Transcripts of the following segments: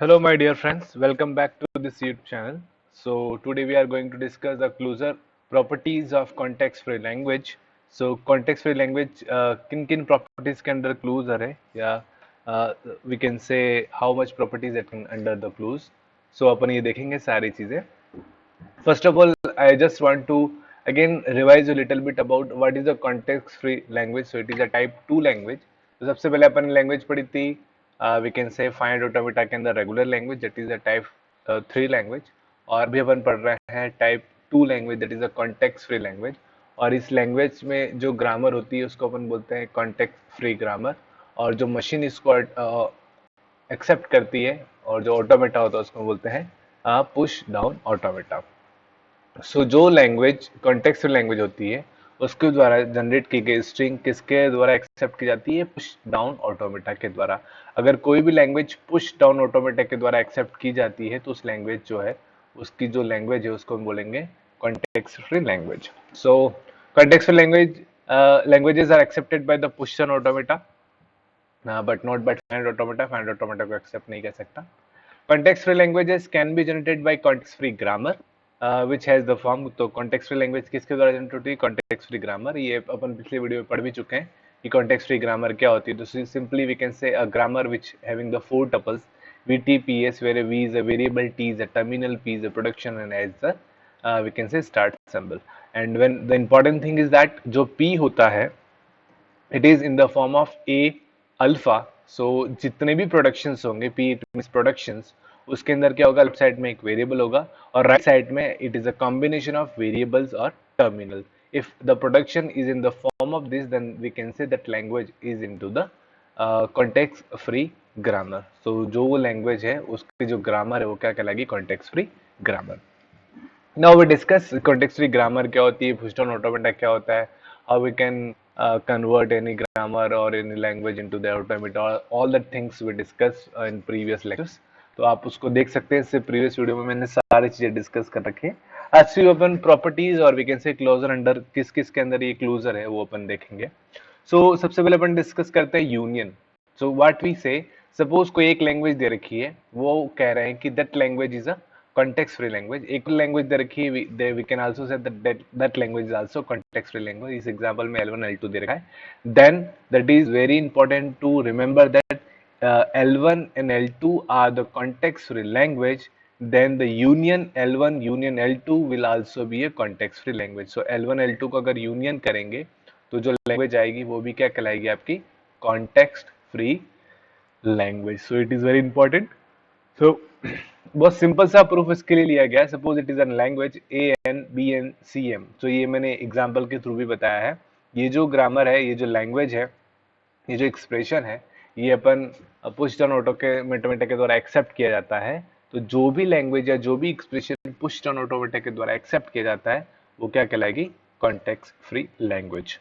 Hello, my dear friends. Welcome back to this YouTube channel. So today we are going to discuss the closer properties of context-free language. So context-free language किन-किन properties के अंदर closer है या we can say how much properties it can under the clause. So अपन ये देखेंगे सारी चीजें. First of all, I just want to again revise a little bit about what is a context-free language. So it is a type 2 language. तो सबसे पहले अपन ने language पढ़ी थी we can say finite automata के अंदर regular language that is a type 3 language और भी अपन पढ़ रहे हैं type 2 language that is a context-free language और इस language में जो grammar होती है उसको अपन बोलते हैं context-free grammar और जो machine इसको एक्सेप्ट करती है और जो ऑटोमेटा होता है उसको बोलते हैं पुश डाउन ऑटोमेटा. सो जो लैंग्वेज कॉन्टेक्स्ट लैंग्वेज होती है उसके द्वारा जनरेट की गई स्ट्रिंग किसके द्वारा एक्सेप्ट की जाती है? पुश डाउन ऑटोमेटा के द्वारा. अगर कोई भी लैंग्वेज पुश डाउन ऑटोमेटा के द्वारा एक्सेप्ट की जाती है तो उस लैंग्वेज जो है उसकी जो लैंग्वेज है उसको हम बोलेंगे context free language. So context free languages are accepted by the push down automata but not by finite automata. Finite automata को एक्सेप्ट नहीं कर सकता. Context free languages can be generated by context free grammar which has the form. तो context free language किसके द्वारा generate होती है? context free grammar. ये अपन पिछले वीडियो में पढ़ भी चुके हैं कि context free grammar क्या होती है. तो simply we can say a grammar which having the four tuples VTPS where V is a variable, T is a terminal, P is a production and S is a we can say start symbol. And when the important thing is that जो P होता है it is in the form of a alpha. So जितने भी productions होंगे P it means productions उसके अंदर क्या होगा? लेफ्ट साइड में एक वेरिएबल होगा और राइट साइड में it is a combination of variables और terminal. If the production is in the form of this then we can say that language is into the context free grammar. So जो वो language है उसकी जो grammar है वो क्या कहलाएगी? Context free grammar. Now we discuss context free grammar क्या होती है, पुश डाउन ऑटोमेटा क्या होता है, how we can convert any grammar or any language into the automata, all the things we discussed in previous lectures. तो आप उसको देख सकते हैं. इससे प्रीवियस वीडियो में मैंने सारी चीजें डिस्कस कर रखी है. आज भी अपन प्रॉपर्टीज और we can say closure under किस किस के अंदर ये क्लोजर है वो अपन देखेंगे. सो सबसे पहले अपन डिस्कस करते हैं यूनियन. सो व्हाट वी से, सपोज कोई एक लैंग्वेज दे रखी है, वो कह रहे हैं कि that language is a context free language. एक लैंग्वेज दे रखी है, we can also say that language is also context free language. इस एग्जांपल में L1 L2 दे रखा है. Then that is very important to remember that L1 and L2 are the context free language. Then the union L1 union L2 will also be a context free language. So L1 L2 को अगर union करेंगे तो जो language आएगी वो भी क्या कहलाएगी? आपकी context free language. So it is very important. So बहुत सिंपल सा प्रूफ इसके लिए लिया गया. Suppose it is an language ANBNCM. तो ये मैंने एग्जांपल के थ्रू भी बताया है. ये जो ग्रामर है, ये जो लैंग्वेज है, ये जो एक्सप्रेशन है, ये अपन पुश डाउन ऑटोमेटा के द्वारा एक्सेप्ट किया जाता है. तो जो भी लैंग्वेज या जो भी एक्सप्रेशन पुश डाउन ऑटोमेटा के द्वारा एक्सेप्ट किया जाता है वो क्या कहलाएगी? Context free language.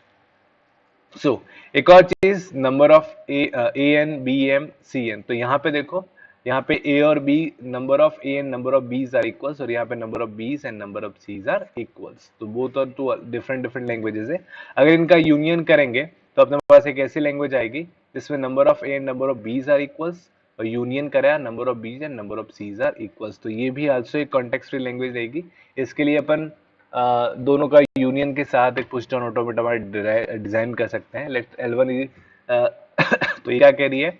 सो एक और चीज, नंबर ऑफ ANBMCN. तो यहाँ पे देखो, यहाँ पे ए और B, number of A and number of बीज आर इक्वल्स और यहाँ पे नंबर ऑफ बीज and number of seize are equals. तो both are two different different languages है. अगर इनका यूनियन करेंगे तो अपने पास एक ऐसी लैंग्वेज आएगी जिसमें number of A and number of बीज आर इक्वल्स और यूनियन करा नंबर ऑफ बीज and number of seize are equals. तो ये भी आल्सो एक कॉन्टेक्स्ट फ्री लैंग्वेज रहेगी. इसके लिए अपन दोनों का यूनियन के साथ एक पुश डाउन ऑटोमेटा डिजाइन कर सकते हैं. लेट्स L1 तो ये क्या कह रही है?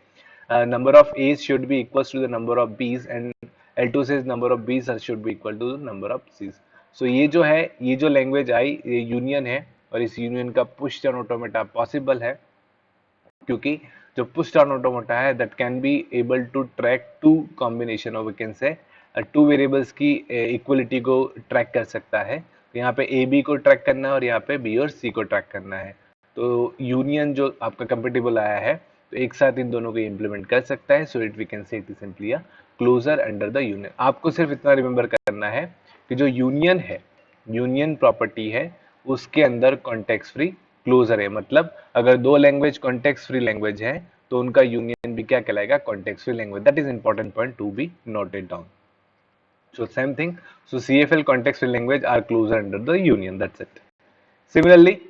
Number of A's should be equals to the number of B's and L2 says number of B's should be equal to the number of C's. So ये जो है, ये जो लैंग्वेज आई, ये यूनियन है और इस यूनियन का पुश डाउन ऑटोमेटा पॉसिबल है क्योंकि जो पुश डाउन ऑटोमेटा है that can be able to track to combination of we can say two variables की इक्वलिटी को ट्रैक कर सकता है. तो यहाँ पे ए बी को ट्रैक करना है और यहाँ पे बी और सी को ट्रैक करना है. तो यूनियन जो आपका कंपेटेबल आया है तो एक साथ इन दोनों को इम्प्लीमेंट कर सकता है. So it we can say it is simply a closure under the union. आपको सिर्फ इतना रिमेंबर करना है कि जो यूनियन है, यूनियन प्रॉपर्टी है, उसके अंदर कॉन्टेक्स्ट फ्री क्लोजर है. मतलब अगर दो लैंग्वेज कॉन्टेक्स्ट फ्री लैंग्वेज है तो उनका यूनियन भी क्या कहलाएगा? Context free language. That is important point to be noted down. So same thing. So CFL context free language are closer under the union. That's it. Similarly,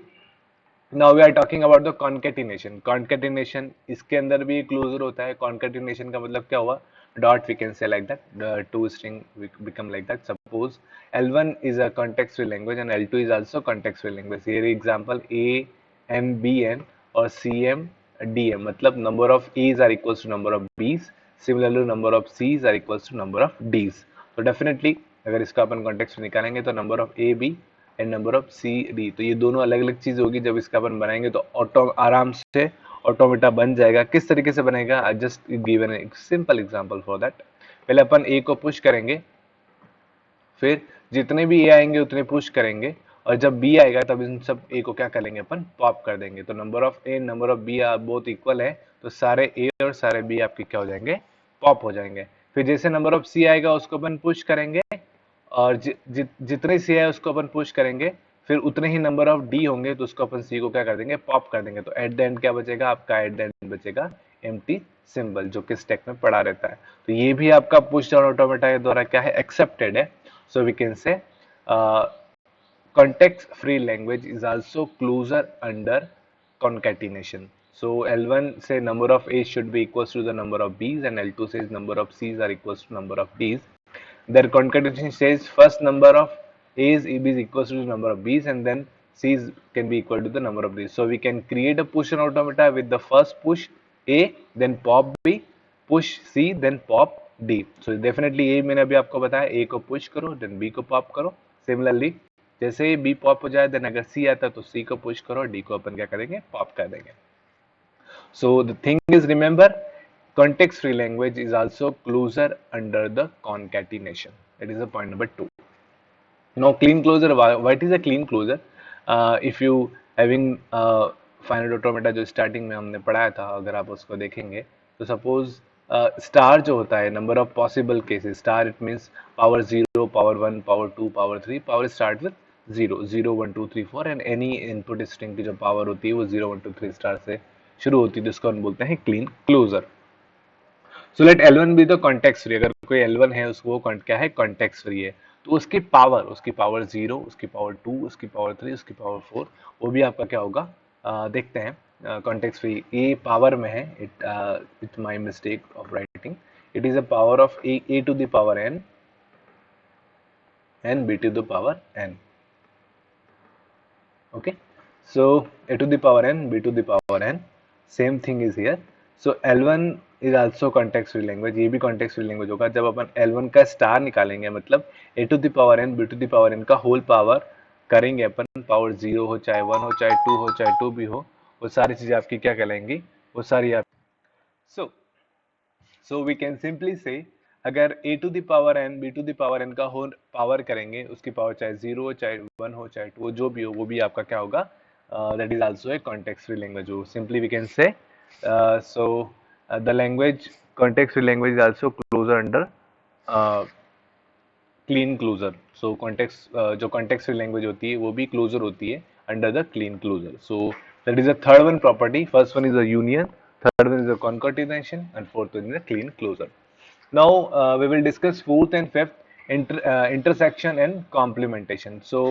now we are talking about the concatenation. Concatenation इसके अंदर भी closure होता है. concatenation का मतलब क्या हुआ? dot, we can say like that, the two string become like that. Suppose L1 is a context free language and L2 is also context free language. Here example A M B N और C M D M, मतलब number of A's are equals to number of B's, similarly number of C's are equals to number of D's. तो definitely अगर इसका अपन context निकालेंगे तो number of A B and number of C D, तो ये दोनों अलग अलग चीज होगी. जब इसका अपन बनाएंगे तो ऑटो आराम से ऑटोमेटा बन जाएगा. किस तरीके से बनेगा, I just given a simple example for that. पहले अपन ए को पुश करेंगे, फिर जितने भी ए आएंगे उतने पुश करेंगे, और जब बी आएगा तब इन सब ए को क्या करेंगे, अपन पॉप कर देंगे. तो number of A number of B both equal है, तो सारे ए और सारे बी आपके क्या हो जाएंगे, पॉप हो जाएंगे. फिर जैसे नंबर ऑफ सी आएगा उसको अपन पुश करेंगे, और जितने सी है उसको अपन पुश करेंगे, फिर उतने ही नंबर ऑफ डी होंगे तो उसको अपन सी को क्या कर देंगे, पॉप कर देंगे. तो एट द एंड क्या बचेगा आपका, एट द एंड बचेगा एम्प्टी सिंबल, जो कि स्टैक में पड़ा रहता है. तो ये भी आपका पुश डाउन ऑटोमेटा के द्वारा क्या है, एक्सेप्टेड है. So we can say context free language is also closer under concatenation. So L1 say number of A's should be equals to the number of B's, and L2 says number of C's are equals to number of D's. Their concatenation says first number of A's is equals to the number of B's, and then C's can be equal to the number of D's. So we can create a push automata with the first push A, then pop B, push C, then pop D. So definitely A मैंने अभी आपको बताया, A को push करो, then B को pop करो. Similarly जैसे ही B pop हो जाए, देन अगर सी आता है तो सी को पुश करो, डी को अपन क्या करेंगे, पॉप कर देंगे. So the thing is, remember, context free language is also closer under the concatenation. That is the point number 2. Now clean closure, what is a clean closure? If you having finite automata जो starting में हमने पढ़ाया था, अगर आप उसको देखेंगे तो सपोज स्टार जो होता है, number of possible cases, star it means power 0, power 1, power 2, power 3, power start with 0, 0, 1, 2, 3, 4, and any input string की जो पावर होती है वो 0, 1, 2, 3 स्टार से शुरू होती है, जिसको हम बोलते हैं clean closure. So let L1 भी तो कॉन्टेक्स्ट फ्री, अगर कोई L1 है उसको वो क्या है, कॉन्टेक्स्ट फ्री है, तो उसकी पावर 0, उसकी पावर 2, उसकी पावर 3, उसकी पावर 4, वो भी आपका क्या होगा, देखते हैं. कॉन्टेक्स्ट फ्री ए पावर में है, it my mistake of writing, it is a power of A to the power n and b to the power n. Okay, so a to the power n, b to the power n, same thing is here. So L1 is also context free language. ये भी context free language होगा. जब अपन L1 का star निकालेंगे, मतलब a to the power n, b to the power n का whole power करेंगे अपन, power 0 हो, चाहे 1 हो, चाहे 2 हो, चाहे 2 भी हो, वो सारी चीजें आपकी क्या कहलाएंगी, वो सारी आप. सो वी कैन सिंपली से, अगर a to the power n, b to the power n का होल पावर करेंगे, उसकी पावर चाहे 0 हो, चाहे 1 हो, चाहे 2 हो, जो भी हो, वो भी आपका क्या होगा, that is also a context free language. Simply we can say, so the language context free language is also closure under Kleene closure. So context जो कॉन्टेक्स्ट फ्री लैंग्वेज होती है वो भी क्लोजर होती है under the Kleene closure. So that is the third one property. First one is the union, third one is the concatenation, and fourth one is the clean closure. Now we will discuss fourth and fifth, intersection and complementation. So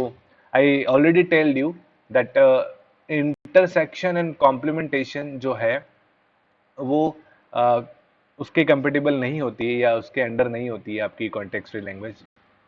I already told you that intersection and complementation जो है वो उसके compatible नहीं होती है या उसके under नहीं होती है आपकी context free language.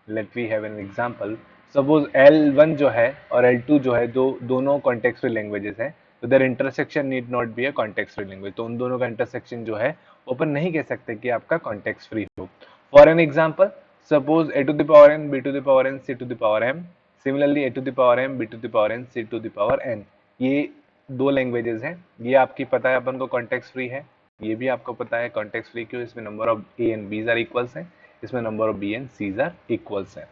Let we have an example. Suppose L1 जो है और L2 जो है, दोनों context free languages हैं, तो their intersection need not be a context free language. तो उन दोनों का इंटरसेक्शन जो है ओपन नहीं कह सकते कि आपका कॉन्टेक्स्ट फ्री हो. For an example, suppose a to the power n, b to the power n, c to the power m, similarly a to the power m, b to the power n, c to the power n. ये दो languages हैं. ये आपकी पता है अपन को context free है, ये भी आपको पता है कॉन्टेक्स्ट फ्री क्यों, इसमें number of a and b's are equals हैं, इसमें number of b and c's are equals हैं.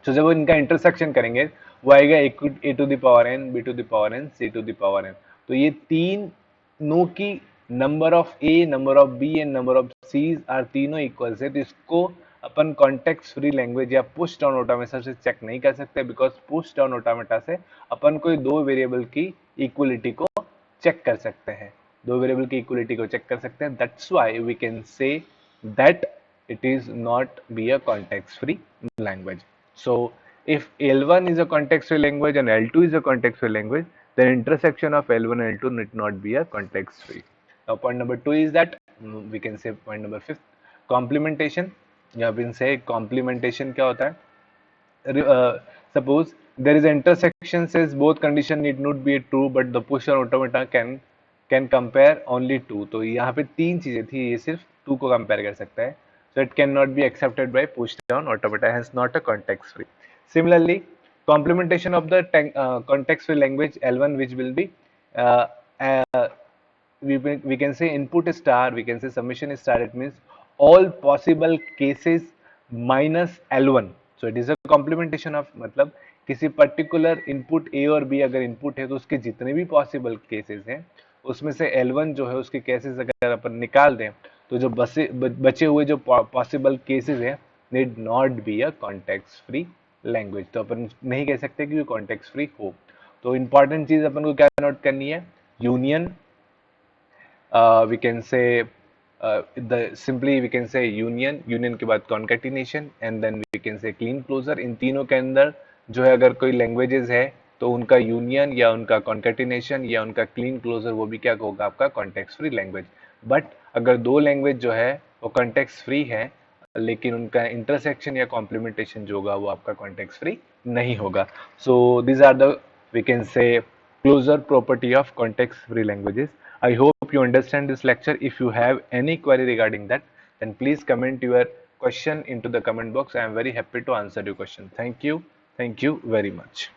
तो जब इनका इंटरसेक्शन करेंगे वो आएगा a to the power n, b to the power n, c to the power n. तो ये तीनों की number of a, number of b and number of c's are तीनों इक्वल है. तो इसको अपन कॉन्टेक्स्ट फ्री लैंग्वेज या पुश डाउन ऑटोमेटा से चेक नहीं कर सकते, बिकॉज पुश डाउन ऑटोमेटा से अपन कोई दो वेरिएबल की इक्वलिटी को चेक कर सकते हैं, दो वेरिएबल की इक्वलिटी को चेक कर सकते हैं. That's why we can say that it is not be a context free language. So if L1 is a context free language and L2 is a context free language, then intersection of L1 and L2 need not be a context free. Now point number 2 is that we can say point number 5th, complementation, या फिर से complementation क्या होता है? Suppose there is an intersection says both condition need not be true but the push और automata can compare only two. तो यहाँ पे तीन चीजें थी, ये सिर्फ two को compare कर सकता है. So it cannot be accepted by push down automata, hence not a context free. Similarly, complementation of the context free language L1, which will be uh, uh, we can say input star, we can say summation star. It means all possible cases minus L1. So it is a complementation of, मतलब किसी particular input A और B अगर input है तो उसके जितने भी possible cases हैं उसमें से L1 जो है उसके केसेस अगर अपन निकाल दें तो जो बचे हुए जो पॉसिबल केसेस हैं need not be a context free language. तो अपन नहीं कह सकते कि वो कॉन्टेक्स्ट फ्री हो. तो इंपॉर्टेंट चीज अपन को क्या नोट करनी है? Union, we can say simply we can say union के बाद concatenation and then we can say clean closure. इन तीनों के अंदर जो है अगर कोई लैंग्वेजेस है तो उनका यूनियन या उनका कॉन्केटिनेशन या उनका क्लीन क्लोजर वो भी क्या होगा? आपका कॉन्टेक्स्ट फ्री लैंग्वेज. बट अगर दो लैंग्वेज जो है वो कॉन्टेक्स्ट फ्री है लेकिन उनका इंटरसेक्शन या कॉम्प्लीमेंटेशन जो होगा वो आपका कॉन्टेक्स्ट फ्री नहीं होगा. So this are the we can say closure property of context free languages. I hope you understand this lecture. If you have any query regarding that, then please comment your question into the comment box. I am very happy to answer your question. Thank you very much.